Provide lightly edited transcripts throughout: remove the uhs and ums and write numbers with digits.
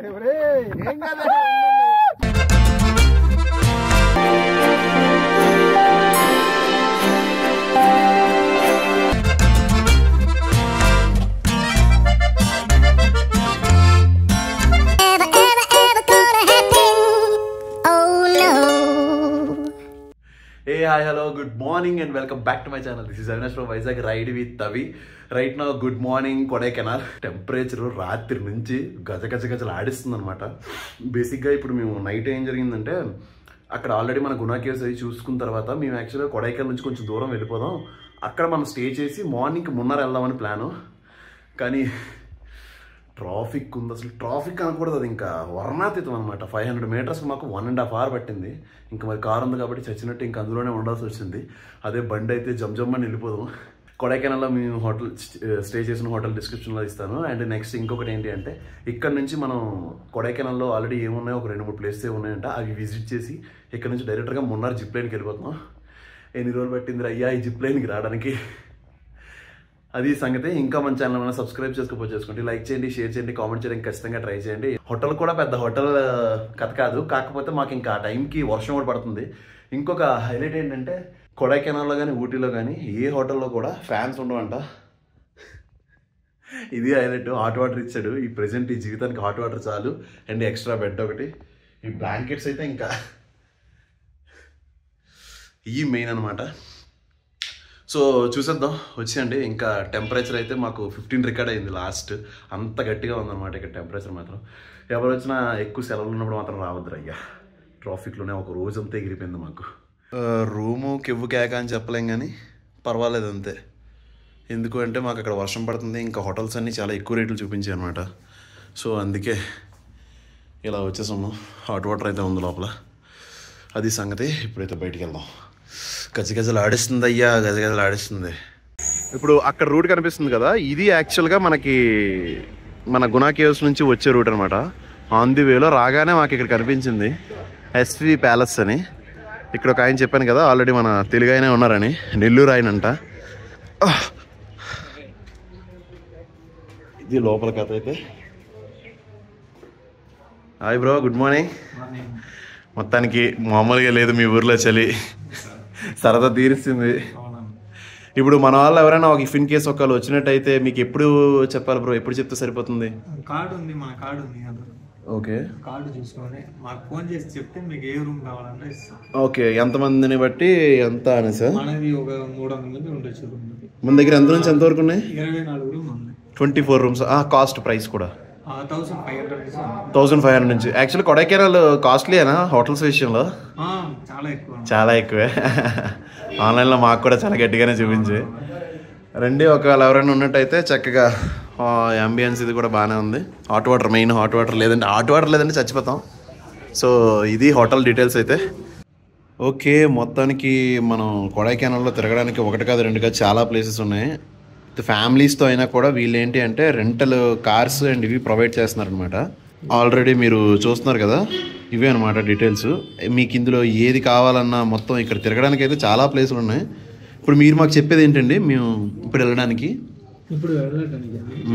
Hey, hi, hello, good morning and welcome back to my channel. This is Avinash from Vizag, Ride with Tavi. Right now, good morning, Kodaikanal. Temperature రాత్రి నుంచి గజగజలు ఆడిస్తుంది అనమాట. బేసిక్గా ఇప్పుడు మేము night ఏం జరిగిందంటే అక్కడ ఆల్రెడీ మన గుణా కేవ్స్ అవి చూసుకున్న తర్వాత మేము యాక్చువల్గా కొడైకెనాల్ నుంచి కొంచెం దూరం వెళ్ళిపోదాం, అక్కడ మనం స్టే చేసి మార్నింగ్ మున్నర వెళ్దామని ప్లాను. కానీ ట్రాఫిక్ ఉంది, అసలు ట్రాఫిక్ అనకూడదు, అది ఇంకా వర్ణాతీతం అనమాట. 500 meters మాకు 1.5 hours పట్టింది. ఇంకా మరి కారు ఉంది కాబట్టి చచ్చినట్టు ఇంకా అందులోనే ఉండాల్సి వచ్చింది. అదే బండి అయితే జమ్జమ్మని వెళ్ళిపోదాం. కొడైకెనాల్లో మేము హోటల్ స్టే చేసిన హోటల్ డిస్క్రిప్షన్లో ఇస్తాను. అండ్ నెక్స్ట్ ఇంకొకటి ఏంటి అంటే ఇక్కడ నుంచి మనం కొడైకెనాల్లో ఆల్రెడీ ఏమున్నాయో ఒక 2-3 places ఉన్నాయంట, అవి విజిట్ చేసి ఇక్కడ నుంచి డైరెక్ట్గా మున్నార్ జిప్ లైన్కి వెళ్ళిపోతున్నాం. ఎన్ని రోజులు పట్టింది అయ్యా ఈ జిప్ లైన్కి రావడానికి, అది సంగతి. ఇంకా మన ఛానల్ మనం సబ్స్క్రైబ్ చేసుకోండి, లైక్ చేయండి, షేర్ చేయండి, కామెంట్ చేయడానికి ఖచ్చితంగా ట్రై చేయండి. హోటల్ కూడా పెద్ద హోటల్ కథ కాదు, కాకపోతే మాకు ఇంకా ఆ టైంకి వర్షం కూడా పడుతుంది. ఇంకొక హైలైట్ ఏంటంటే కొడైకెనాల్లో కానీ ఊటీలో కానీ ఏ హోటల్లో కూడా ఫ్యాన్స్ ఉండవంట. ఇది హైలైట్. హాట్ వాటర్ ఇచ్చాడు. ఈ ప్రెజెంట్ ఈ జీవితానికి హాట్ వాటర్ చాలు, అండ్ ఎక్స్ట్రా బెడ్ ఒకటి. ఈ బ్లాంకెట్స్ అయితే ఇంకా ఈ మెయిన్ అనమాట. సో చూసేద్దాం, వచ్చేయండి. ఇంకా టెంపరేచర్ అయితే మాకు 15 రికార్డ్ అయింది లాస్ట్. అంత గట్టిగా ఉందన్నమాట ఇక్కడ టెంపరేచర్ మాత్రం. ఎవరు వచ్చినా ఎక్కువ సెలవులు ఉన్నప్పుడు మాత్రం రావద్దు అయ్యా. ట్రాఫిక్లోనే ఒక రోజంతా ఎగిరిపోయింది మాకు. రూము కెవ్వు కేక అని చెప్పలేం కానీ పర్వాలేదు అంతే. ఎందుకు అంటే మాకు అక్కడ వర్షం పడుతుంది, ఇంకా హోటల్స్ అన్నీ చాలా ఎక్కువ రేట్లు చూపించాయి అనమాట. సో అందుకే ఇలా వచ్చేసాము. హాట్ వాటర్ అయితే ఉంది లోపల, అది సంగతి. ఇప్పుడైతే బయటికి వెళ్దాం. గజగజలు ఆడిస్తుంది అయ్యా, గజగజలు ఆడిస్తుంది. ఇప్పుడు అక్కడ రూట్ కనిపిస్తుంది కదా, ఇది యాక్చువల్గా మనకి మన గుణా కేవ్స్ నుంచి వచ్చే రూట్ అనమాట. ఆన్ ది వేలో రాగానే మాకు ఇక్కడ కనిపించింది ఎస్వి ప్యాలెస్ అని. ఇక్కడ ఒక ఆయన చెప్పాను కదా ఆల్రెడీ, మన తెలుగు ఆయనే ఉన్నారని, నెల్లూరు ఆయన అంట. ఇది లోపల కథ అయితే. Hi bro, good morning. మొత్తానికి మామూలుగా లేదు మీ ఊర్లో చలి, సరదా తీరుస్తుంది. ఇప్పుడు మన వాళ్ళు ఎవరైనా ఒక ఇన్ కేసు ఒకళ్ళు వచ్చినట్టయితే మీకు ఎప్పుడు చెప్పాలి బ్రో, ఎప్పుడు చెప్తే సరిపోతుంది? కార్డు ఉంది, మన కార్డు ఉంది కదా. ఓకే, కార్డు చూసుకొని మాకు ఫోన్ చేసి చెప్తే మీకు ఏ రూమ్ కావాలన్నా ఇస్తాం. ఓకే, ఎంతమందిని బట్టి ఎంత అని సార్? మనది ఒక 300 మంది ఉండొచ్చు రూమ్. మన దగ్గర ఎంత నుంచి ఎంత వరకు ఉన్నాయి? 24 రూమ్ ఉంది. 24 rooms. కాస్ట్ ప్రైస్ కూడా 1500 నుంచి. యాక్చువల్లీ కొడైకెనాల్ కాస్ట్లీనా హోటల్స్ విషయంలో? చాలా ఎక్కువే. ఆన్లైన్లో మాకు కూడా చాలా గట్టిగానే చూపించి రండి. ఒకవేళ ఎవరైనా ఉన్నట్టయితే చక్కగా అంబియన్స్ ఇది కూడా బాగానే ఉంది. Hot water main, hot water లేదంటే చచ్చిపోతాం. సో ఇది హోటల్ డీటెయిల్స్ అయితే. ఓకే, మొత్తానికి మనం కొడైకెనాల్లో తిరగడానికి 1 కాదు 2 కాదు చాలా ప్లేసెస్ ఉన్నాయి. ఫ్యామిలీస్తో అయినా కూడా వీళ్ళు ఏంటి అంటే రెంటల్ కార్స్ అండ్ ఇవి ప్రొవైడ్ చేస్తున్నారు అనమాట. ఆల్రెడీ మీరు చూస్తున్నారు కదా, ఇవే అనమాట డీటెయిల్స్. మీకు ఇందులో ఏది కావాలన్నా మొత్తం ఇక్కడ తిరగడానికి అయితే చాలా ప్లేసులు ఉన్నాయి. ఇప్పుడు మీరు మాకు చెప్పేది ఏంటండి, మేము ఇప్పుడు వెళ్ళడానికి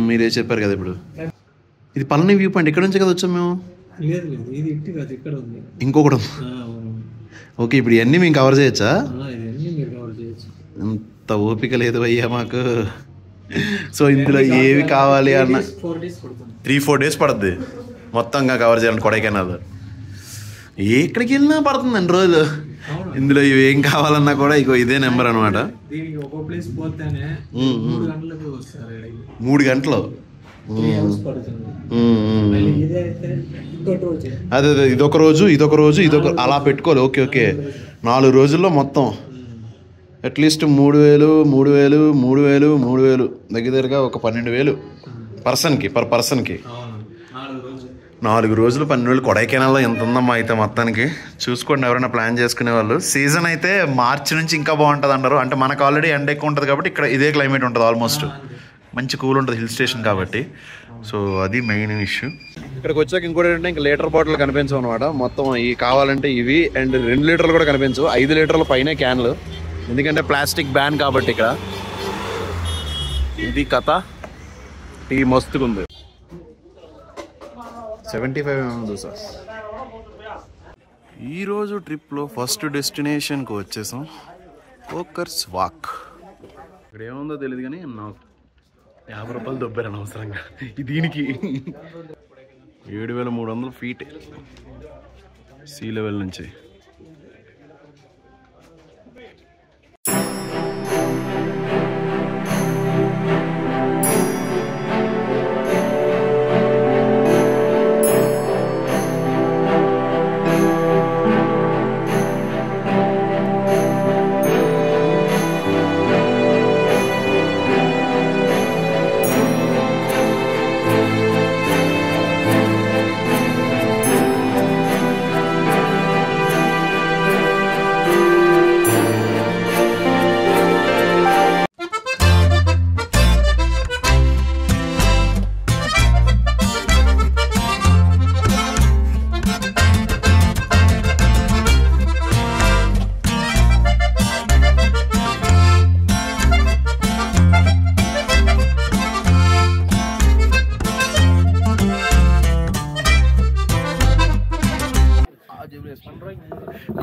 మీరే చెప్పారు కదా. ఇప్పుడు ఇది పళని వ్యూ పాయింట్, ఇక్కడ నుంచి కదా వచ్చాం మేము. ఇంకొకటి ఓకే, ఇప్పుడు ఇవన్నీ మేము కవర్ చేయొచ్చా? అంత ఓపిక లేదు అయ్యా మాకు. సో ఇందులో ఏవి కావాలి అన్న 3-4 days పడుతుంది మొత్తంగా కవర్ చేయాలని కొడైకెనాల్. ఎక్కడికి వెళ్ళినా పడుతుంది 2 రోజులు. ఇందులో ఇవి ఏం కావాలన్నా కూడా ఇదే నెంబర్ అనమాట. 3 గంటలు. అదే ఇదొక రోజు అలా పెట్టుకోవాలి. ఓకే 4 రోజుల్లో మొత్తం అట్లీస్ట్ 3000 దగ్గరగా ఒక 12,000 పర్సన్కి, పర్ పర్సన్కి. 4 రోజులు 12,000 కొడైకెనాల్లో ఎంత ఉందమ్మా. అయితే మొత్తానికి చూసుకోండి ఎవరైనా ప్లాన్ చేసుకునే వాళ్ళు. సీజన్ అయితే మార్చి నుంచి ఇంకా బాగుంటుంది అంటారు. అంటే మనకు ఆల్రెడీ ఎండ ఎక్కువ ఉంటుంది కాబట్టి ఇక్కడ ఇదే క్లైమేట్ ఉంటుంది, ఆల్మోస్ట్ మంచి కూల్ ఉంటుంది హిల్ స్టేషన్ కాబట్టి. సో అది మెయిన్ ఇష్యూ. ఇక్కడికి వచ్చాక ఇంకోటి ఏంటంటే ఇంకా లీటర్ బాటిల్ కనిపించవు అనమాట. మొత్తం ఇవి కావాలంటే ఇవి, అండ్ 2 లీటర్లు కూడా కనిపించవు. 5 లీటర్ల పైనే క్యాన్లు, ఎందుకంటే ప్లాస్టిక్ బ్యాన్ కాబట్టి ఇక్కడ. ఇది కథ, టీ మస్తుగా ఉంది. 75 దోశ. ఈరోజు ట్రిప్లో ఫస్ట్ డెస్టినేషన్కి వచ్చేసాం, కోకర్స్ వాక్. ఇక్కడ ఏముందో తెలియదు కానీ నాకు 50 రూపాయలు దొబ్బారు అనవసరంగా దీనికి. 7300 ఫీట్ సీ లెవెల్ నుంచి.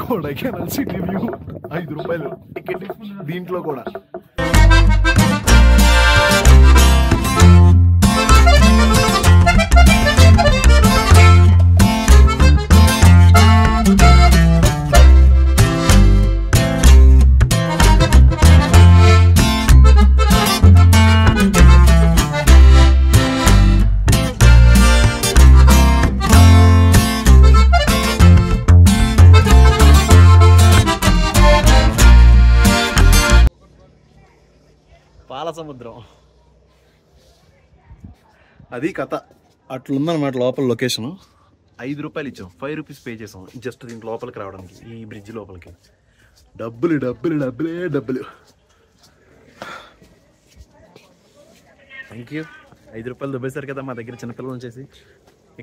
కొడైకెనాల్ సిటీ వ్యూ 5 రూపాయలు టికెట్ దీంట్లో కూడా. పాల సముద్రం అది కథ. అట్లుందనమాట లోపల లొకేషను. 5 రూపాయలు ఇచ్చాం, 5 రూపీస్ పే చేసాం జస్ట్ దీని లోపలికి రావడానికి, ఈ బ్రిడ్జ్ లోపలికి. డబ్బులు డబ్బులు డబ్బులే డబ్బులు. Thank you. 5 రూపాయలు దొబ్బేశారు కదా మా దగ్గర చిన్నపిల్లలు చేసి.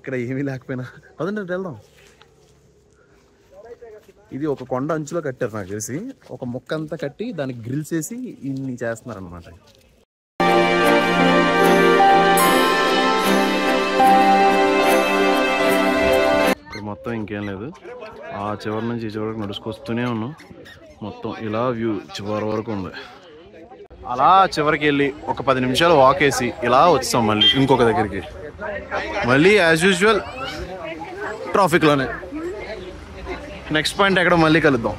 ఇక్కడ ఏమీ లేకపోయినా పదండి వెళ్దాం. ఇది ఒక కొండ అంచులో కట్టారు నాకు తెలిసి. ఒక మొక్క అంతా కట్టి దానికి గ్రిల్స్ వేసి ఇన్ని చేస్తున్నారు అనమాట. ఇక్కడ మొత్తం ఇంకేం లేదు, ఆ చివరి నుంచి ఈ చివరికి నడుచుకొస్తూనే ఉన్నాం. మొత్తం ఇలా వ్యూ చివరి వరకు ఉంది. అలా చివరికి వెళ్ళి ఒక 10 నిమిషాలు వాక్ వేసి ఇలా వచ్చాం మళ్ళీ ఇంకొక దగ్గరికి. మళ్ళీ యాజ్ యూజువల్ ట్రాఫిక్లోనే. నెక్స్ట్ పాయింట్ ఎక్కడ మళ్ళీ కలుద్దాం.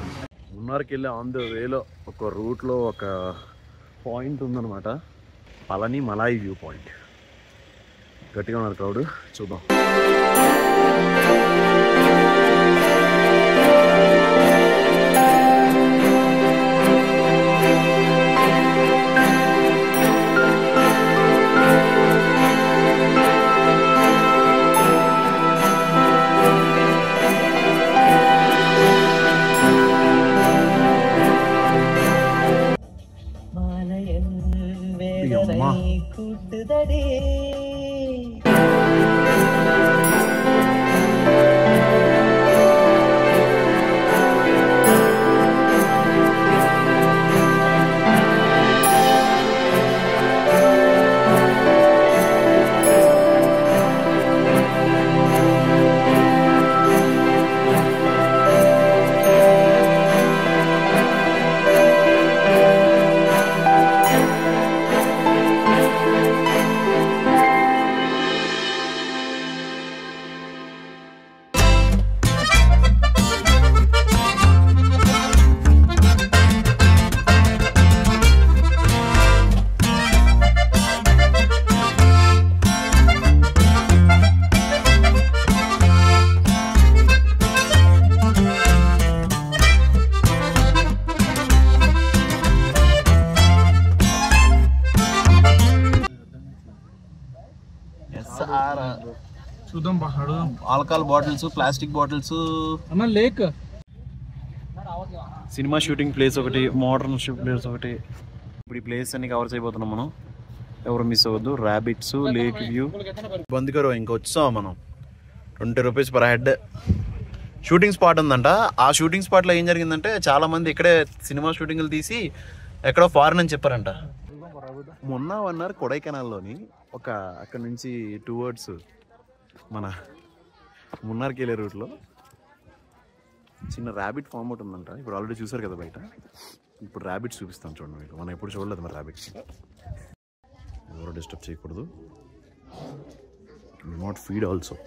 మున్నార్కి వెళ్ళి ఆన్ ద వేలో ఒక రూట్లో ఒక పాయింట్ ఉందన్నమాట, పళని మలాయి వ్యూ పాయింట్. గట్టిగా ఉన్నారు క్రౌడ్, చూద్దాం. చూద్దాం. Alcohol bottles, plastic bottles, lake, cinema shooting place ఒకటి, మోడర్న్ షూటింగ్ ప్లేస్ ఒకటి. ఇప్పుడు ఈ ప్లేస్ అన్ని కవర్ చేయబోతున్నాం మనం, ఎవరు మిస్ అవ్వద్దు. ర్యాబిట్స్, లేక్ వ్యూ, బందికరు. ఇంకా వచ్చాం మనం. 20 rupees per head shooting spot ఉందంట. ఆ షూటింగ్ స్పాట్లో ఏం జరిగిందంటే చాలా మంది ఇక్కడే సినిమా షూటింగ్లు తీసి ఎక్కడో ఫారెన్ అని చెప్పారంట. మొన్న 1 అవర్ కొడైకెనాల్లోని ఒక అక్కడ నుంచి 2 వర్డ్స్ మన మున్నార్కి వెళ్ళే రూట్లో చిన్న ర్యాబిట్ ఫామ్ అవుట్ ఉందంట. ఇప్పుడు ఆల్రెడీ చూసారు కదా బయట. ఇప్పుడు ర్యాబిట్స్ చూపిస్తాను చూడండి మీకు. మనం ఎప్పుడు చూడలేదు మరి ర్యాబిట్స్. ఎవరో డిస్టర్బ్ చేయకూడదు. Not feed also.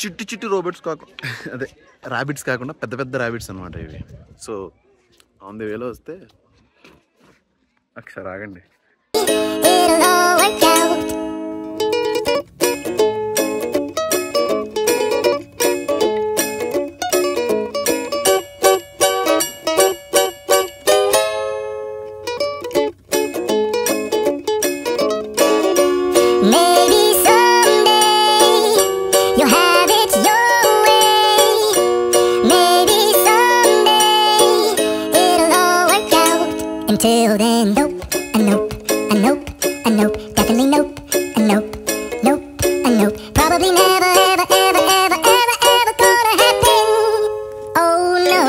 చిట్టి చిట్టి రోబోట్స్ అదే ర్యాబిట్స్ కాకుండా పెద్ద పెద్ద ర్యాబిట్స్ అనమాట ఇవి. సో ఆన్ ది వేలో వస్తే ఒకసారి ఆగండి. Until then, nope, a nope, a nope, a nope, definitely nope, a nope, nope, a nope. Probably never, ever, ever, ever, ever, ever gonna happen. Oh no.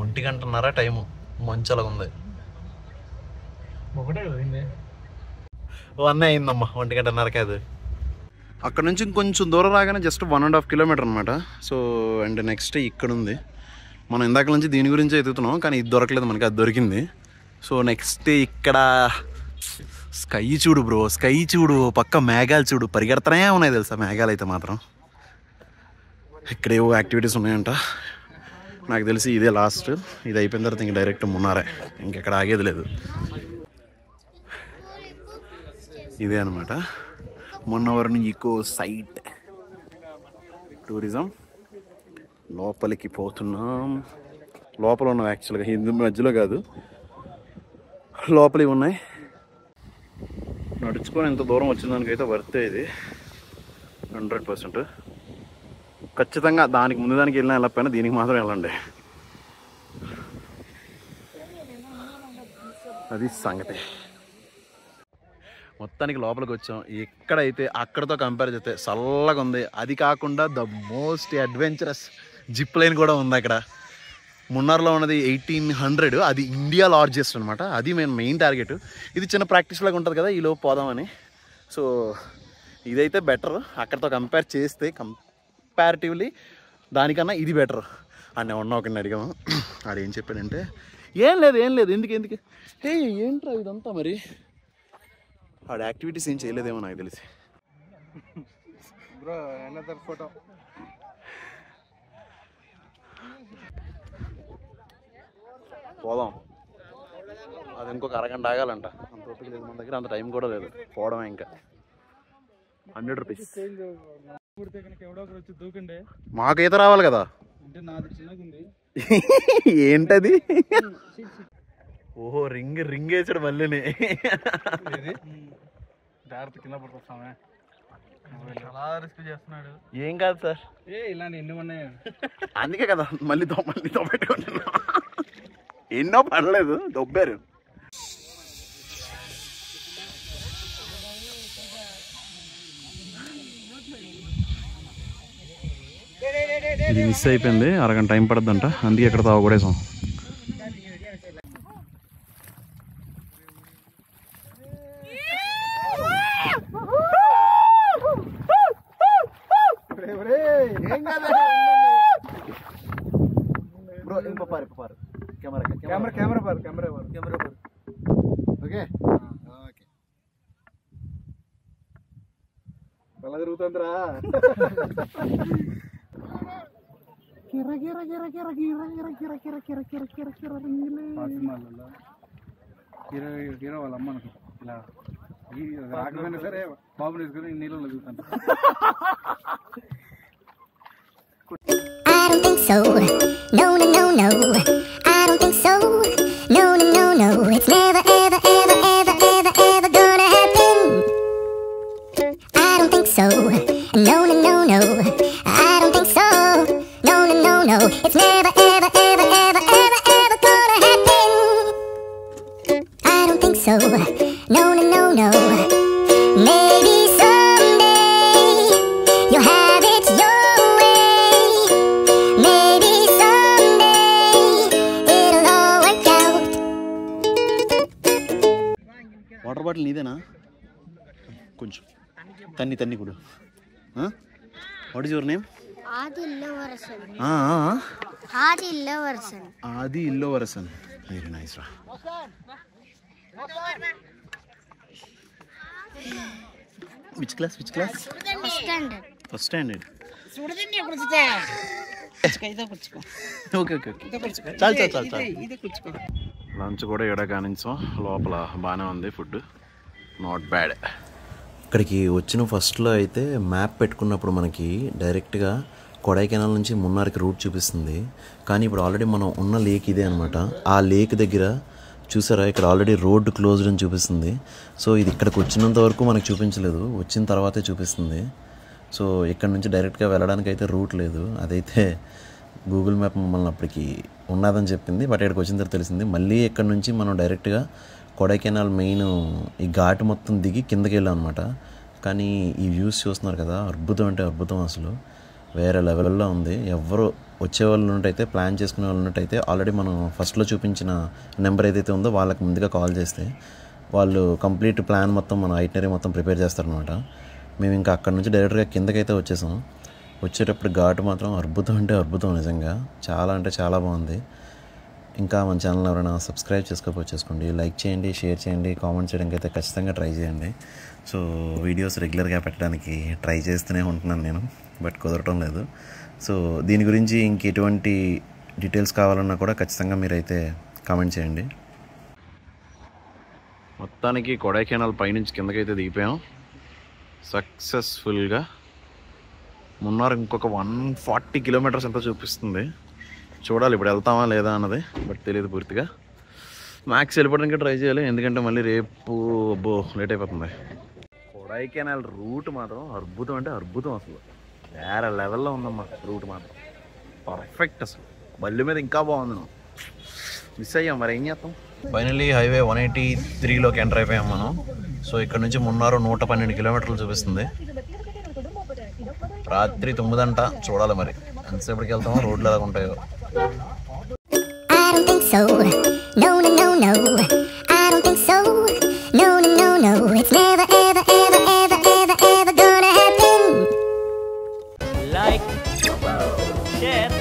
1:30 time. మంచి అలాగ ఉంది. 1 అయిందమ్మా. 1:30 కాదు. అక్కడ నుంచి ఇంకొంచెం దూరం రాగానే జస్ట్ 1.5 కిలోమీటర్ అనమాట. సో అండ్ నెక్స్ట్ ఇక్కడ ఉంది. మనం ఇందాక నుంచి దీని గురించి ఎదుగుతున్నాం కానీ ఇది దొరకలేదు మనకి. అది దొరికింది. సో నెక్స్ట్ ఇక్కడ స్కై చూడు బ్రో, స్కై చూడు. పక్క మేఘాలు చూడు, పరిగెడతానే ఉన్నాయి తెలుసా మేఘాలు అయితే మాత్రం. ఇక్కడేవో యాక్టివిటీస్ ఉన్నాయంట. నాకు తెలిసి ఇదే లాస్ట్. ఇది అయిపోయిన తర్వాత ఇంక డైరెక్ట్ మున్నారే, ఇంకెక్కడ ఆగేది లేదు. ఇదే అనమాట మున్నవరం ఈకో సైట్ టూరిజం. లోపలికి పోతున్నాం. లోపల ఉన్నాం యాక్చువల్గా, హిందూ మధ్యలో కాదు, లోపలివి ఉన్నాయి. నడుచుకొని ఎంత దూరం వచ్చిందానికైతే వర్తే ఇది 100%. ఖచ్చితంగా దానికి ముందు దానికి వెళ్ళినా వెళ్ళకపోయినా దీనికి మాత్రం వెళ్ళండి. అది సంగతి. మొత్తానికి లోపలికి వచ్చాం. ఎక్కడైతే అక్కడతో కంపేర్ చేస్తే చల్లగా ఉంది. అది కాకుండా the most adventurous zip line కూడా ఉంది అక్కడ. మున్నార్లో ఉన్నది 1800, అది ఇండియా లార్జెస్ట్ అనమాట. అది మెయిన్ టార్గెట్. ఇది చిన్న ప్రాక్టీస్ లాగా ఉంటుంది కదా, ఈలోపు పోదామని. సో ఇదైతే బెటర్ అక్కడితో కంపేర్ చేస్తే. కంపారిటివ్లీ దానికన్నా ఇది బెటర్ అని ఒకరిని అడిగాము. ఆడు ఏం చెప్పాడంటే ఏం లేదు ఎందుకు హే ఏంట్రా ఇదంతా మరి. ఆడ యాక్టివిటీస్ ఏం చేయలేదేమో నాకు తెలిసి. ఫోటో పోదాం. అది ఇంకొక అరగంట ఆగాలంట. అంత ఓపిక లేదు మన దగ్గర, అంత టైం కూడా లేదు. పోవడమే ఇంకా. 100 రూపీస్. మాకు ఈత రావాలి కదా. ఏంటది? ఓహో రింగ్ వేసాడు మళ్ళీ. ఏం కాదు సార్, అందుకే కదా మళ్ళీ పెట్టుకుంటున్నా. ఎన్నో పడలేదు, దొబ్బారు. ఇది మిస్ అయిపోయింది. అరగంట టైం పడద్దంట, అందుకే ఎక్కడ తాగకూడేసాం. ఎలా తిరుగుతుందిరా? హీరో వాళ్ళ అమ్మ ఇలా రాకపోయినా సరే బాబుని తీసుకుని నీళ్ళలో చూస్తాను. I don't think so. No, no, no, no. I don't think so. No, no, no, no. It's never, ever, ever, ever, ever, ever gonna happen. I don't think so. No, no, no, no. I don't think so. No, no, no, no. It's never, ever, ever, ever, ever, ever gonna happen. I don't think so. No, no, no, no. Maybe someday you'll have it your way. Maybe someday it'll all work out. Water bottle నీదేనా? కొంచెం తన్ని కూడా. What is your name? Aadi Ilavarasan. Aadi Ilavarasan. Very nice రా. Which class? First standard. Okay చాలు. Lunch కూడా ఎడ కానించాం. లోపల బాగానే ఉంది ఫుడ్, నాట్ బ్యాడ్. ఇక్కడికి వచ్చిన ఫస్ట్లో అయితే మ్యాప్ పెట్టుకున్నప్పుడు మనకి డైరెక్ట్గా కొడైకెనాల్ నుంచి మున్నార్కి రూట్ చూపిస్తుంది. కానీ ఇప్పుడు ఆల్రెడీ మనం ఉన్న లేక్ ఇదే అనమాట. ఆ లేక్ దగ్గర చూసారా, ఇక్కడ ఆల్రెడీ రోడ్డు క్లోజ్డ్ అని చూపిస్తుంది. సో ఇది ఇక్కడికి వచ్చినంత వరకు మనకు చూపించలేదు, వచ్చిన తర్వాతే చూపిస్తుంది. సో ఇక్కడ నుంచి డైరెక్ట్గా వెళ్ళడానికి అయితే రూట్ లేదు. అదైతే గూగుల్ మ్యాప్ మమ్మల్ని అప్పటికి ఉన్నదని చెప్పింది. బట్ ఇక్కడికి వచ్చిన తర్వాత తెలిసింది. మళ్ళీ ఇక్కడ నుంచి మనం డైరెక్ట్గా కొడైకెనాల్ మెయిన్ ఈ ఘాట్ మొత్తం దిగి కిందకి వెళ్ళాం అనమాట. కానీ ఈ వ్యూస్ చూస్తున్నారు కదా, అద్భుతం అంటే అద్భుతం, అసలు వేరే లెవెల్లో ఉంది. ఎవరు వచ్చేవాళ్ళు ఉన్నట్టయితే, ప్లాన్ చేసుకునే వాళ్ళు ఉన్నట్టయితే ఆల్రెడీ మనం ఫస్ట్లో చూపించిన నెంబర్ ఏదైతే ఉందో వాళ్ళకి ముందుగా కాల్ చేస్తే వాళ్ళు కంప్లీట్ ప్లాన్ మొత్తం మన ఐటినరీ మొత్తం ప్రిపేర్ చేస్తారనమాట. మేము ఇంకా అక్కడ నుంచి డైరెక్ట్గా కిందకైతే వచ్చేసాం. వచ్చేటప్పుడు ఘాటు మాత్రం అద్భుతం అంటే అద్భుతం, నిజంగా చాలా అంటే చాలా బాగుంది. ఇంకా మన ఛానల్ ఎవరైనా సబ్స్క్రైబ్ చేసుకోండి, లైక్ చేయండి, షేర్ చేయండి, కామెంట్ చేయడానికి అయితే ఖచ్చితంగా ట్రై చేయండి. సో వీడియోస్ రెగ్యులర్గా పెట్టడానికి ట్రై చేస్తూనే ఉంటున్నాను నేను, బట్ కుదరటం లేదు. సో దీని గురించి ఇంకెటువంటి డీటెయిల్స్ కావాలన్నా కూడా ఖచ్చితంగా మీరైతే కామెంట్ చేయండి. మొత్తానికి కొడైకెనాల్ పైనుంచి కిందకైతే దిగిపోయాం సక్సెస్ఫుల్గా. మున్నార్ ఇంకొక 140 కిలోమీటర్స్ ఎంతో చూపిస్తుంది. చూడాలి ఇప్పుడు వెళ్తామా లేదా అన్నది, బట్ తెలియదు పూర్తిగా. మ్యాక్స్ వెళ్ళిపోవడానికి ట్రై చేయాలి, ఎందుకంటే మళ్ళీ రేపు లేట్ అయిపోతుంది. కొడైకెనాల్ రూట్ మాత్రం అద్భుతం అంటే అద్భుతం, అసలు వేరే లెవెల్లో ఉందమ్మా రూట్ మాత్రం, పర్ఫెక్ట్. అసలు బల్లి మీద ఇంకా బాగుంది. మిస్ అయ్యాం, మరి ఏం చేస్తాం. ఫైనల్లీ హైవే 183లోకి ఎంటర్ అయిపోయాం మనం. సో ఇక్కడ నుంచి మున్నారు 112 కిలోమీటర్లు చూపిస్తుంది. రాత్రి 9 అంట, చూడాలి మరి ఎంతసేపటికి వెళ్తామో, రోడ్లు ఎలా ఉంటాయో. I don't think so. No, no, no, no. I don't think so. No, no, no, no. It's never, ever, ever, ever, ever, ever gonna happen. Like, share,